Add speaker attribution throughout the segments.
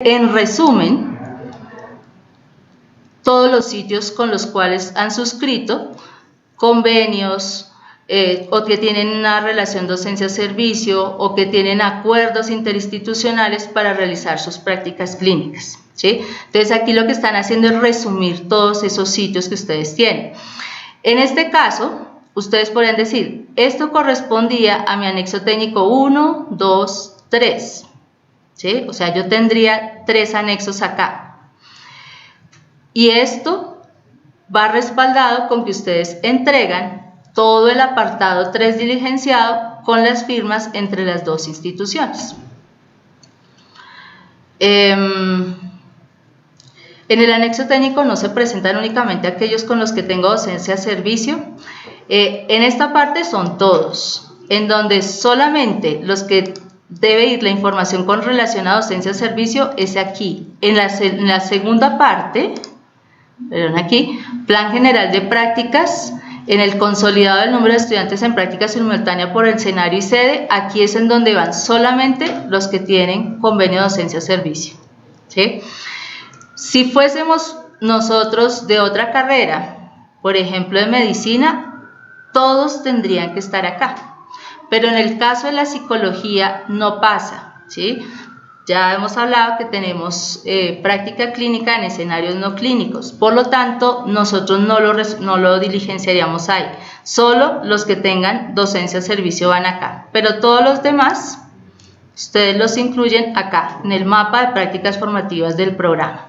Speaker 1: En resumen, todos los sitios con los cuales han suscrito convenios o que tienen una relación docencia-servicio o que tienen acuerdos interinstitucionales para realizar sus prácticas clínicas, ¿sí? Entonces aquí lo que están haciendo es resumir todos esos sitios que ustedes tienen. En este caso, ustedes podrían decir, esto correspondía a mi anexo técnico 1, 2, 3, ¿sí? O sea, yo tendría 3 anexos acá. Y esto va respaldado con que ustedes entregan todo el apartado 3 diligenciado con las firmas entre las dos instituciones. En el anexo técnico no se presentan únicamente aquellos con los que tengo docencia-servicio. En esta parte son todos, en donde solamente los que debe ir la información con relación a docencia-servicio es aquí. En la segunda parte, aquí, Plan General de Prácticas, en el consolidado del número de estudiantes en práctica simultánea por el escenario y sede, aquí es en donde van solamente los que tienen convenio docencia-servicio, ¿sí? Si fuésemos nosotros de otra carrera, por ejemplo de medicina, todos tendrían que estar acá, pero en el caso de la psicología no pasa, ¿sí? Ya hemos hablado que tenemos práctica clínica en escenarios no clínicos, por lo tanto nosotros no lo diligenciaríamos ahí, solo los que tengan docencia-servicio van acá, pero todos los demás ustedes los incluyen acá, en el mapa de prácticas formativas del programa.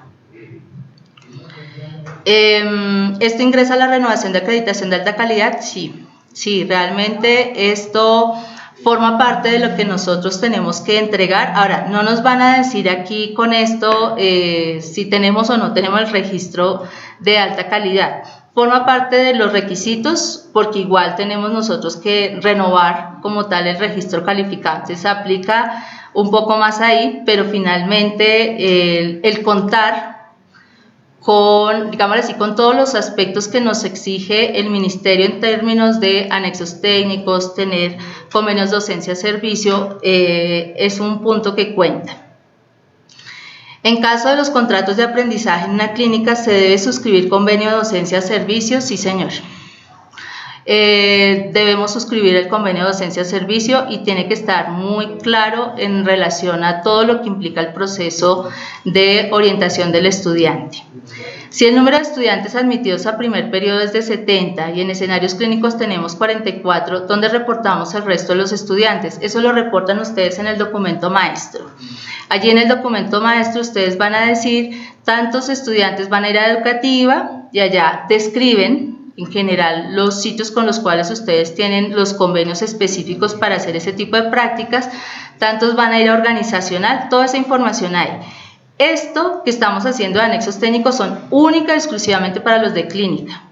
Speaker 1: ¿Esto ingresa a la renovación de acreditación de alta calidad? Sí, realmente esto forma parte de lo que nosotros tenemos que entregar. Ahora, no nos van a decir aquí con esto si tenemos o no tenemos el registro de alta calidad. Forma parte de los requisitos porque igual tenemos nosotros que renovar como tal el registro calificado. Entonces, se aplica un poco más ahí, pero finalmente el contar con, digámoslo así, con todos los aspectos que nos exige el Ministerio en términos de anexos técnicos, tener convenios docencia-servicio, es un punto que cuenta. En caso de los contratos de aprendizaje en una clínica, ¿se debe suscribir convenio docencia-servicio? Sí, señor. Debemos suscribir el convenio docencia-servicio y tiene que estar muy claro en relación a todo lo que implica el proceso de orientación del estudiante. Si el número de estudiantes admitidos a primer periodo es de 70 y en escenarios clínicos tenemos 44, ¿dónde reportamos el resto de los estudiantes? Eso lo reportan ustedes en el documento maestro. Allí en el documento maestro ustedes van a decir tantos estudiantes van a ir a educativa y allá describen en general los sitios con los cuales ustedes tienen los convenios específicos para hacer ese tipo de prácticas, tantos van a ir a organizacional, toda esa información hay. Esto que estamos haciendo de anexos técnicos son única y exclusivamente para los de clínica.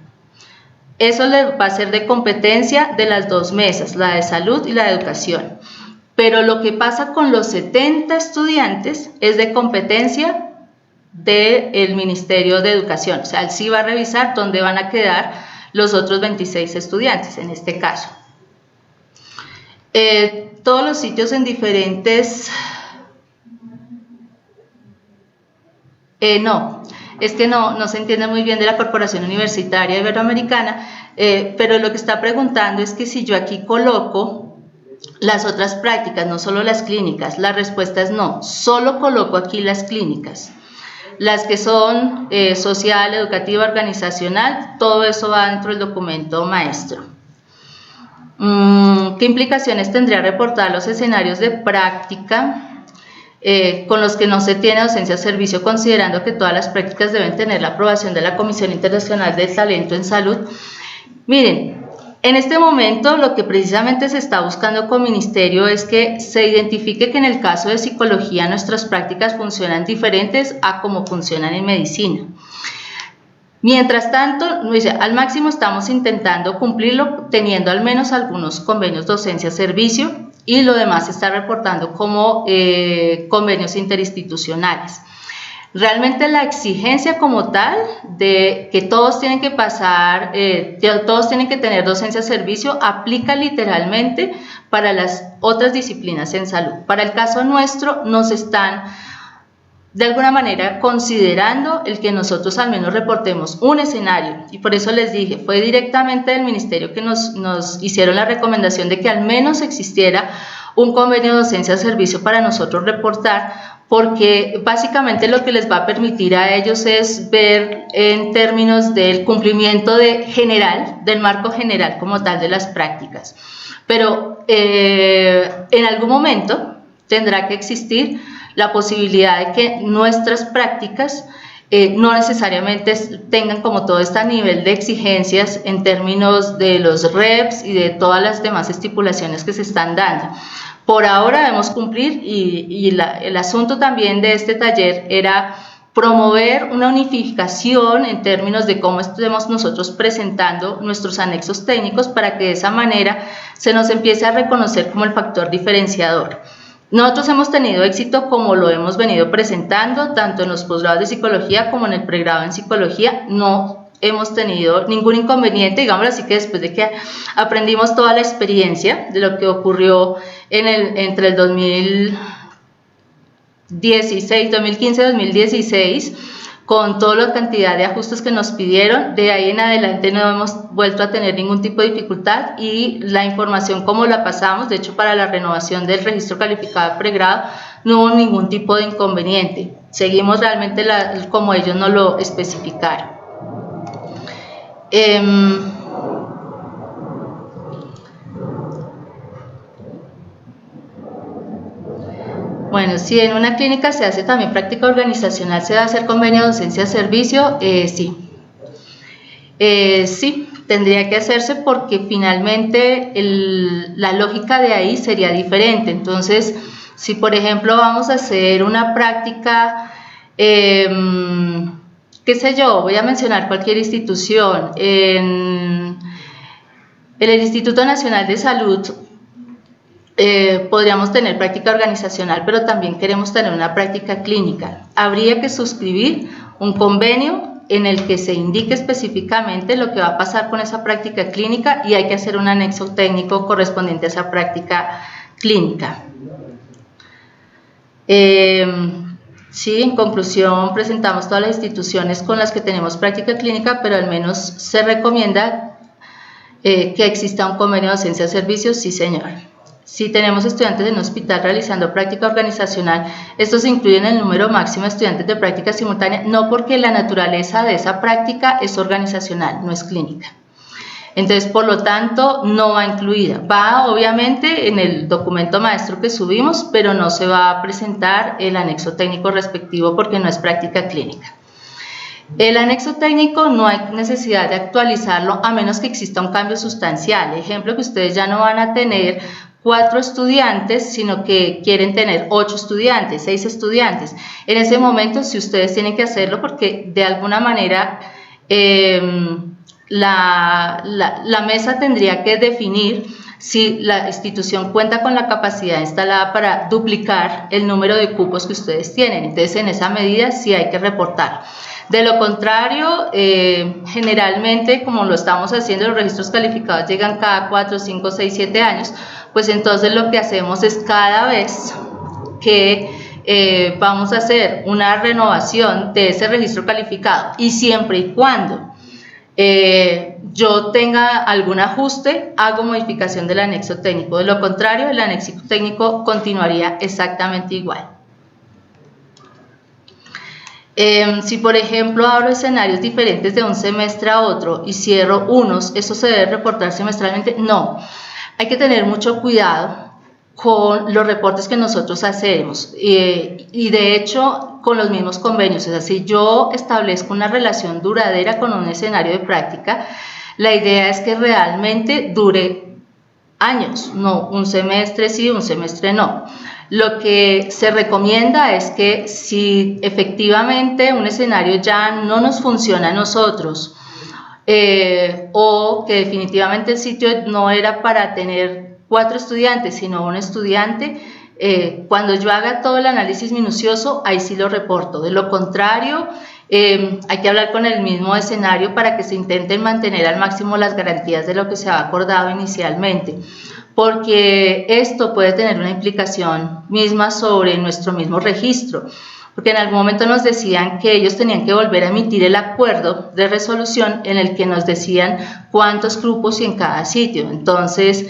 Speaker 1: Eso va a ser de competencia de las dos mesas, la de salud y la de educación. Pero lo que pasa con los 70 estudiantes es de competencia del Ministerio de Educación. O sea, él sí va a revisar dónde van a quedar los otros 26 estudiantes en este caso. Todos los sitios en diferentes... no, es que no se entiende muy bien de la Corporación Universitaria Iberoamericana, pero lo que está preguntando es que si yo aquí coloco las otras prácticas, no solo las clínicas, la respuesta es no, solo coloco aquí las clínicas. Las que son social, educativa, organizacional, todo eso va dentro del documento maestro. ¿Qué implicaciones tendría reportar los escenarios de práctica con los que no se tiene docencia-servicio, considerando que todas las prácticas deben tener la aprobación de la Comisión Internacional del Talento en Salud? Miren, en este momento lo que precisamente se está buscando con Ministerio es que se identifique que en el caso de psicología nuestras prácticas funcionan diferentes a como funcionan en medicina. Mientras tanto, al máximo estamos intentando cumplirlo teniendo al menos algunos convenios docencia-servicio y lo demás se está reportando como convenios interinstitucionales. Realmente la exigencia como tal de que todos tienen que pasar, todos tienen que tener docencia-servicio aplica literalmente para las otras disciplinas en salud. Para el caso nuestro nos están de alguna manera considerando el que nosotros al menos reportemos un escenario, y por eso les dije, fue directamente del ministerio que nos hicieron la recomendación de que al menos existiera un convenio de docencia-servicio para nosotros reportar, porque básicamente lo que les va a permitir a ellos es ver en términos del cumplimiento del marco general como tal de las prácticas. Pero en algún momento tendrá que existir la posibilidad de que nuestras prácticas no necesariamente tengan como todo este nivel de exigencias en términos de los REPs y de todas las demás estipulaciones que se están dando. Por ahora debemos cumplir y el asunto también de este taller era promover una unificación en términos de cómo estemos nosotros presentando nuestros anexos técnicos para que de esa manera se nos empiece a reconocer como el factor diferenciador. Nosotros hemos tenido éxito como lo hemos venido presentando, tanto en los posgrados de psicología como en el pregrado en psicología. No hemos tenido ningún inconveniente, digámoslo así, que después de que aprendimos toda la experiencia de lo que ocurrió entre el 2015 y 2016, con toda la cantidad de ajustes que nos pidieron, de ahí en adelante no hemos vuelto a tener ningún tipo de dificultad y la información como la pasamos, de hecho para la renovación del registro calificado de pregrado no hubo ningún tipo de inconveniente, seguimos realmente como ellos nos lo especificaron. Bueno, si en una clínica se hace también práctica organizacional, ¿se va a hacer convenio de docencia-servicio? Sí. Sí, tendría que hacerse porque finalmente la lógica de ahí sería diferente. Entonces, si por ejemplo vamos a hacer una práctica, qué sé yo, voy a mencionar cualquier institución, en el Instituto Nacional de Salud, podríamos tener práctica organizacional, pero también queremos tener una práctica clínica. Habría que suscribir un convenio en el que se indique específicamente lo que va a pasar con esa práctica clínica y hay que hacer un anexo técnico correspondiente a esa práctica clínica. Sí, en conclusión, presentamos todas las instituciones con las que tenemos práctica clínica, pero al menos se recomienda que exista un convenio de docencia-servicios, sí señor. Si tenemos estudiantes en un hospital realizando práctica organizacional, estos incluyen el número máximo de estudiantes de práctica simultánea, no porque la naturaleza de esa práctica es organizacional, no es clínica. Entonces, por lo tanto, no va incluida. Va, obviamente, en el documento maestro que subimos, pero no se va a presentar el anexo técnico respectivo porque no es práctica clínica. El anexo técnico no hay necesidad de actualizarlo a menos que exista un cambio sustancial. Ejemplo, que ustedes ya no van a tener 4 estudiantes, sino que quieren tener 8 estudiantes, 6 estudiantes. En ese momento, si ustedes tienen que hacerlo, porque de alguna manera la mesa tendría que definir si la institución cuenta con la capacidad instalada para duplicar el número de cupos que ustedes tienen. Entonces, en esa medida sí hay que reportar. De lo contrario, generalmente, como lo estamos haciendo, los registros calificados llegan cada 4, 5, 6, 7 años, pues entonces lo que hacemos es cada vez que vamos a hacer una renovación de ese registro calificado y siempre y cuando yo tenga algún ajuste, hago modificación del anexo técnico. De lo contrario, el anexo técnico continuaría exactamente igual. Si por ejemplo abro escenarios diferentes de un semestre a otro y cierro unos, ¿eso se debe reportar semestralmente? No, hay que tener mucho cuidado con los reportes que nosotros hacemos y de hecho con los mismos convenios. O sea, si yo establezco una relación duradera con un escenario de práctica, la idea es que realmente dure años, no un semestre sí, un semestre no. Lo que se recomienda es que si efectivamente un escenario ya no nos funciona a nosotros o que definitivamente el sitio no era para tener 4 estudiantes, sino un estudiante, cuando yo haga todo el análisis minucioso, ahí sí lo reporto. De lo contrario, hay que hablar con el mismo escenario para que se intenten mantener al máximo las garantías de lo que se ha acordado inicialmente, porque esto puede tener una implicación misma sobre nuestro mismo registro, porque en algún momento nos decían que ellos tenían que volver a emitir el acuerdo de resolución en el que nos decían cuántos grupos y en cada sitio. Entonces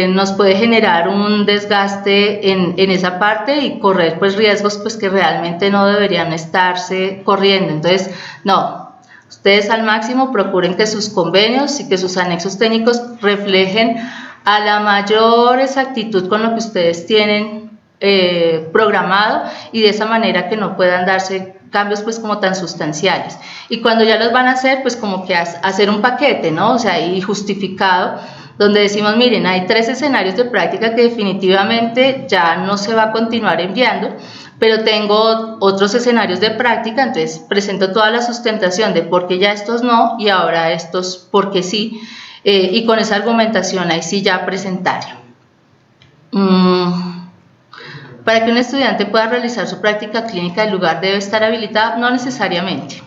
Speaker 1: nos puede generar un desgaste en esa parte y correr pues riesgos pues que realmente no deberían estarse corriendo. Entonces no, ustedes al máximo procuren que sus convenios y que sus anexos técnicos reflejen a la mayor exactitud con lo que ustedes tienen programado, y de esa manera que no puedan darse cambios pues como tan sustanciales. Y cuando ya los van a hacer, pues como que hacer un paquete, ¿no? O sea, y justificado, donde decimos, miren, hay 3 escenarios de práctica que definitivamente ya no se va a continuar enviando, pero tengo otros escenarios de práctica, entonces presento toda la sustentación de por qué ya estos no y ahora estos por qué sí, y con esa argumentación ahí sí ya presentarlo. Para que un estudiante pueda realizar su práctica clínica, ¿el lugar debe estar habilitado? No necesariamente.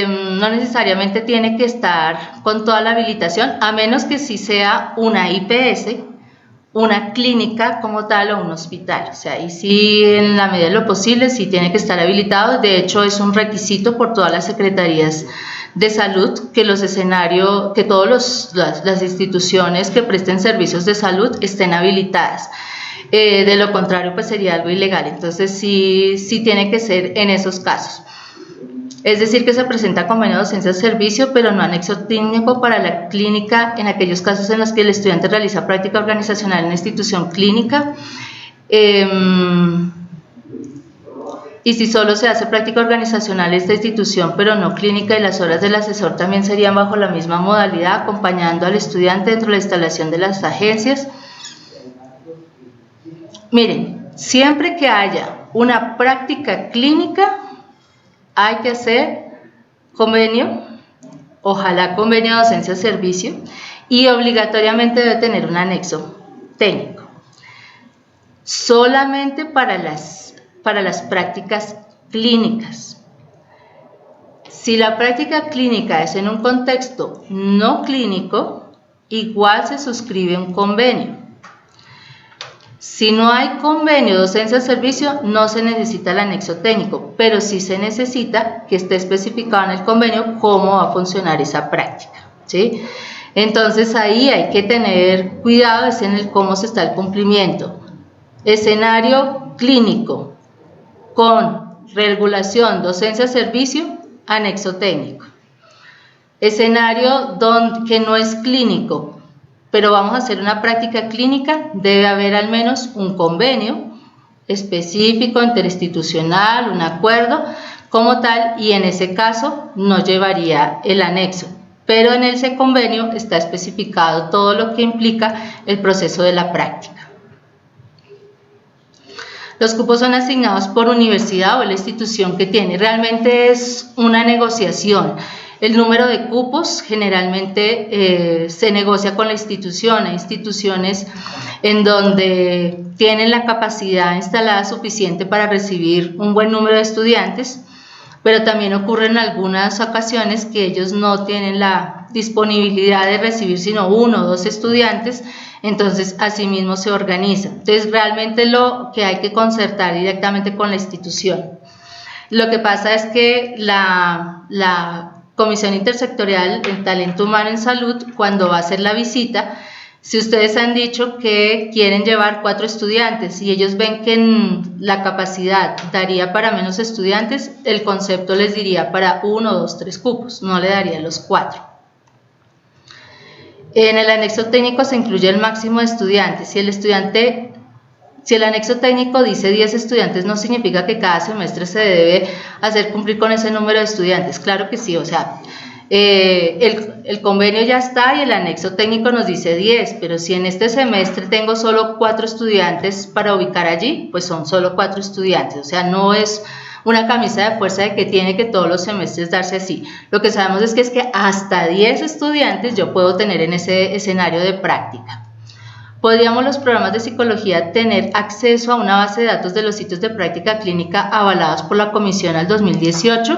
Speaker 1: No necesariamente tiene que estar con toda la habilitación, a menos que sí sea una IPS, una clínica como tal o un hospital. O sea, ahí sí, en la medida de lo posible, sí tiene que estar habilitado. De hecho, es un requisito por todas las secretarías de salud que los escenarios, que todas las instituciones que presten servicios de salud estén habilitadas. De lo contrario, pues sería algo ilegal. Entonces, sí tiene que ser en esos casos. Es decir, que se presenta convenio de docencia de servicio, pero no anexo técnico para la clínica en aquellos casos en los que el estudiante realiza práctica organizacional en una institución clínica. Y si solo se hace práctica organizacional en esta institución, pero no clínica, y las horas del asesor también serían bajo la misma modalidad, acompañando al estudiante dentro de la instalación de las agencias. Miren, siempre que haya una práctica clínica, hay que hacer convenio, ojalá convenio de docencia-servicio, y obligatoriamente debe tener un anexo técnico. Solamente para las prácticas clínicas. Si la práctica clínica es en un contexto no clínico, igual se suscribe un convenio. Si no hay convenio de docencia-servicio, no se necesita el anexo técnico, pero sí se necesita que esté especificado en el convenio cómo va a funcionar esa práctica, ¿sí? Entonces ahí hay que tener cuidado es en el cómo se está el cumplimiento. Escenario clínico con regulación docencia-servicio, anexo técnico. Escenario que no es clínico, pero vamos a hacer una práctica clínica, debe haber al menos un convenio específico, interinstitucional, un acuerdo como tal, y en ese caso no llevaría el anexo, pero en ese convenio está especificado todo lo que implica el proceso de la práctica. Los cupos son asignados por universidad o la institución que tiene, realmente es una negociación. El número de cupos generalmente se negocia con la institución. Hay instituciones en donde tienen la capacidad instalada suficiente para recibir un buen número de estudiantes, pero también ocurre en algunas ocasiones que ellos no tienen la disponibilidad de recibir sino 1 o 2 estudiantes, entonces así mismo se organiza. Entonces realmente lo que hay que concertar directamente con la institución. Lo que pasa es que la Comisión Intersectorial en Talento Humano en Salud, cuando va a hacer la visita, si ustedes han dicho que quieren llevar 4 estudiantes y ellos ven que la capacidad daría para menos estudiantes, el concepto les diría para 1, 2, 3 cupos, no le daría los 4. En el anexo técnico se incluye el máximo de estudiantes. Si el anexo técnico dice 10 estudiantes, no significa que cada semestre se debe hacer cumplir con ese número de estudiantes. Claro que sí, o sea, el convenio ya está y el anexo técnico nos dice 10, pero si en este semestre tengo solo 4 estudiantes para ubicar allí, pues son solo 4 estudiantes. O sea, no es una camisa de fuerza de que tiene que todos los semestres darse así. Lo que sabemos es que hasta 10 estudiantes yo puedo tener en ese escenario de práctica. ¿Podríamos los programas de psicología tener acceso a una base de datos de los sitios de práctica clínica avalados por la Comisión al 2018?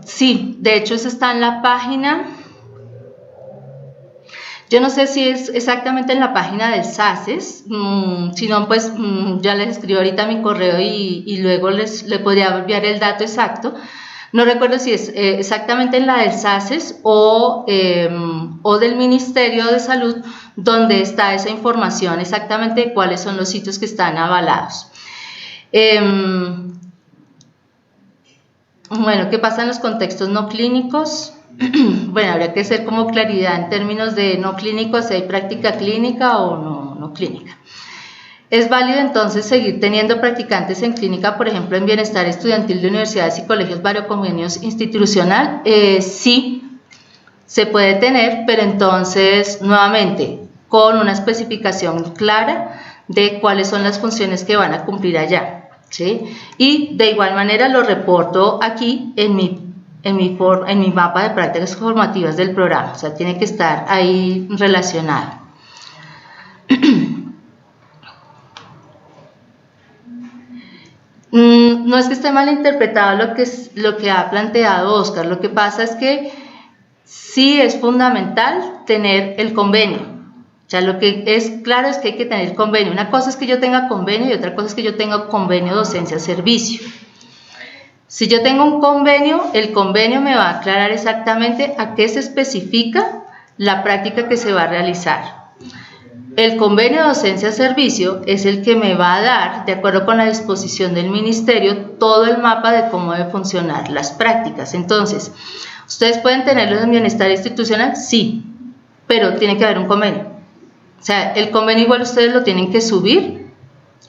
Speaker 1: Sí, de hecho eso está en la página. Yo no sé si es exactamente en la página del SACES, si no, pues ya les escribo ahorita mi correo y luego le podría enviar el dato exacto. No recuerdo si es exactamente en la del SACES o del Ministerio de Salud, donde está esa información exactamente de cuáles son los sitios que están avalados. Bueno, ¿qué pasa en los contextos no clínicos? Bueno, habría que hacer como claridad en términos de no clínicos, si hay práctica clínica o no clínica. ¿Es válido entonces seguir teniendo practicantes en clínica, por ejemplo, en bienestar estudiantil de universidades y colegios varios institucional? Sí, se puede tener, pero entonces, nuevamente, con una especificación clara de cuáles son las funciones que van a cumplir allá, ¿sí? Y de igual manera lo reporto aquí en mi mapa de prácticas formativas del programa, o sea, tiene que estar ahí relacionado. No es que esté mal interpretado lo que ha planteado Oscar, lo que pasa es que sí es fundamental tener el convenio. O sea, lo que es claro es que hay que tener convenio. Una cosa es que yo tenga convenio y otra cosa es que yo tenga convenio docencia-servicio. Si yo tengo un convenio, el convenio me va a aclarar exactamente a qué se especifica la práctica que se va a realizar. El convenio docencia-servicio es el que me va a dar, de acuerdo con la disposición del ministerio, todo el mapa de cómo deben funcionar las prácticas. Entonces, ¿ustedes pueden tenerlo en bienestar institucional? Sí, pero tiene que haber un convenio. O sea, el convenio igual ustedes lo tienen que subir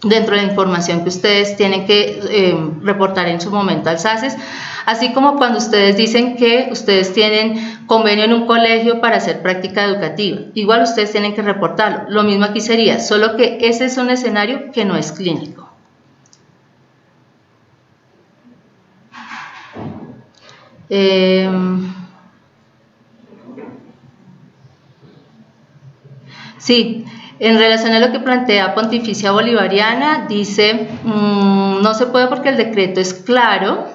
Speaker 1: dentro de la información que ustedes tienen que reportar en su momento al SACES, así como cuando ustedes dicen que ustedes tienen convenio en un colegio para hacer práctica educativa, igual ustedes tienen que reportarlo. Lo mismo aquí sería, solo que ese es un escenario que no es clínico. Sí. En relación a lo que plantea Pontificia Bolivariana, dice, no se puede porque el decreto es claro,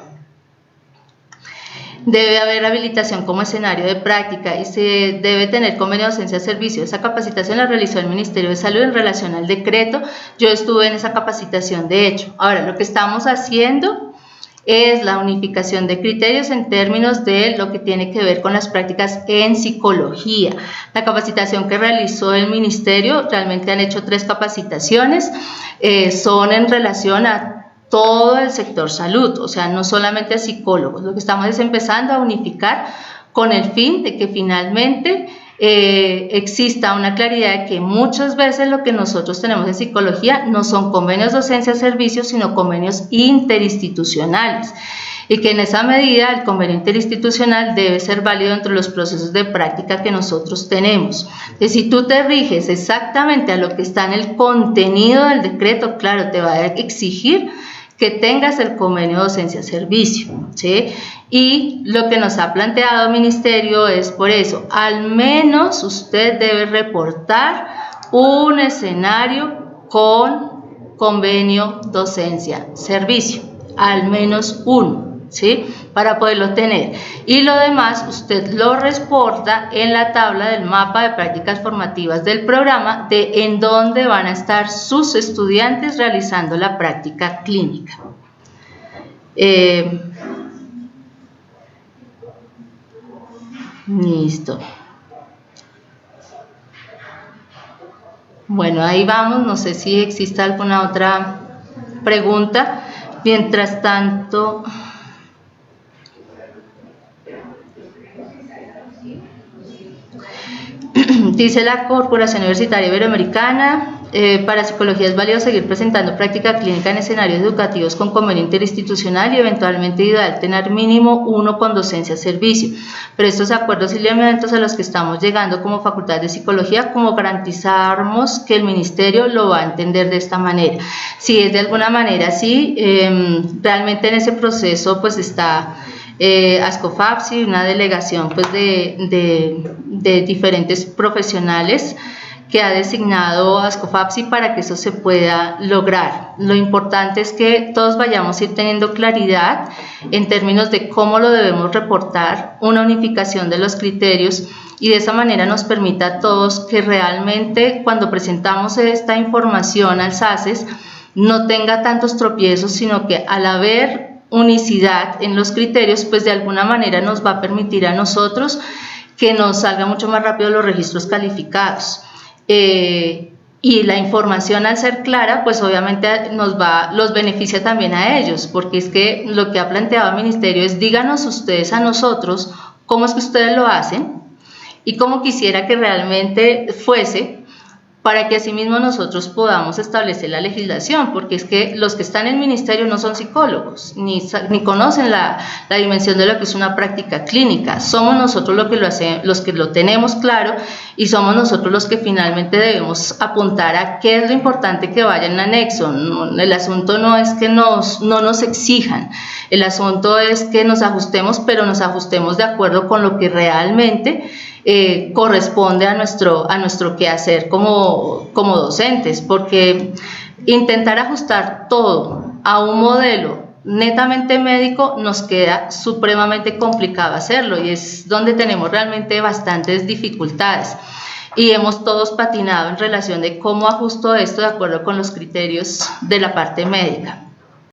Speaker 1: debe haber habilitación como escenario de práctica y se debe tener convenio de docencia-servicio. Esa capacitación la realizó el Ministerio de Salud en relación al decreto. Yo estuve en esa capacitación, de hecho. Ahora, lo que estamos haciendo es la unificación de criterios en términos de lo que tiene que ver con las prácticas en psicología. La capacitación que realizó el ministerio, realmente han hecho 3 capacitaciones, son en relación a todo el sector salud, o sea, no solamente a psicólogos. Lo que estamos es empezando a unificar con el fin de que finalmente exista una claridad de que muchas veces lo que nosotros tenemos en psicología no son convenios docencia-servicios, sino convenios interinstitucionales, y que en esa medida el convenio interinstitucional debe ser válido entre los procesos de práctica que nosotros tenemos. Entonces, si tú te riges exactamente a lo que está en el contenido del decreto, claro, te va a exigir que tengas el convenio docencia-servicio, ¿sí? Y lo que nos ha planteado el ministerio es por eso, al menos usted debe reportar un escenario con convenio docencia-servicio, al menos uno, ¿sí? Para poderlo tener. Y lo demás usted lo reporta en la tabla del mapa de prácticas formativas del programa, de en dónde van a estar sus estudiantes realizando la práctica clínica. Listo. Bueno, ahí vamos, no sé si existe alguna otra pregunta. Mientras tanto, dice la Corporación Universitaria Iberoamericana, para psicología es válido seguir presentando práctica clínica en escenarios educativos con convenio interinstitucional y eventualmente ideal tener mínimo uno con docencia-servicio, pero estos acuerdos y lineamientos a los que estamos llegando como Facultad de Psicología, como garantizamos que el Ministerio lo va a entender de esta manera. Si es de alguna manera así, realmente en ese proceso pues está ASCOFAPSI, una delegación pues de diferentes profesionales que ha designado Ascofapsi para que eso se pueda lograr. Lo importante es que todos vayamos a ir teniendo claridad en términos de cómo lo debemos reportar, una unificación de los criterios, y de esa manera nos permita a todos que realmente cuando presentamos esta información al SACES no tenga tantos tropiezos, sino que al haber unicidad en los criterios, pues de alguna manera nos va a permitir a nosotros que nos salga mucho más rápido los registros calificados. Y la información, al ser clara, pues obviamente los beneficia también a ellos, porque es que lo que ha planteado el Ministerio es: díganos ustedes a nosotros cómo es que ustedes lo hacen y cómo quisiera que realmente fuese, para que asimismo nosotros podamos establecer la legislación, porque es que los que están en el Ministerio no son psicólogos, ni conocen la dimensión de lo que es una práctica clínica. Somos nosotros los que lo tenemos claro, y somos nosotros los que finalmente debemos apuntar a qué es lo importante que vaya en el anexo. El asunto no es que no nos exijan, el asunto es que nos ajustemos, pero nos ajustemos de acuerdo con lo que realmente corresponde a nuestro quehacer como docentes, porque intentar ajustar todo a un modelo netamente médico nos queda supremamente complicado hacerlo, y es donde tenemos realmente bastantes dificultades, y hemos todos patinado en relación de cómo ajusto esto de acuerdo con los criterios de la parte médica.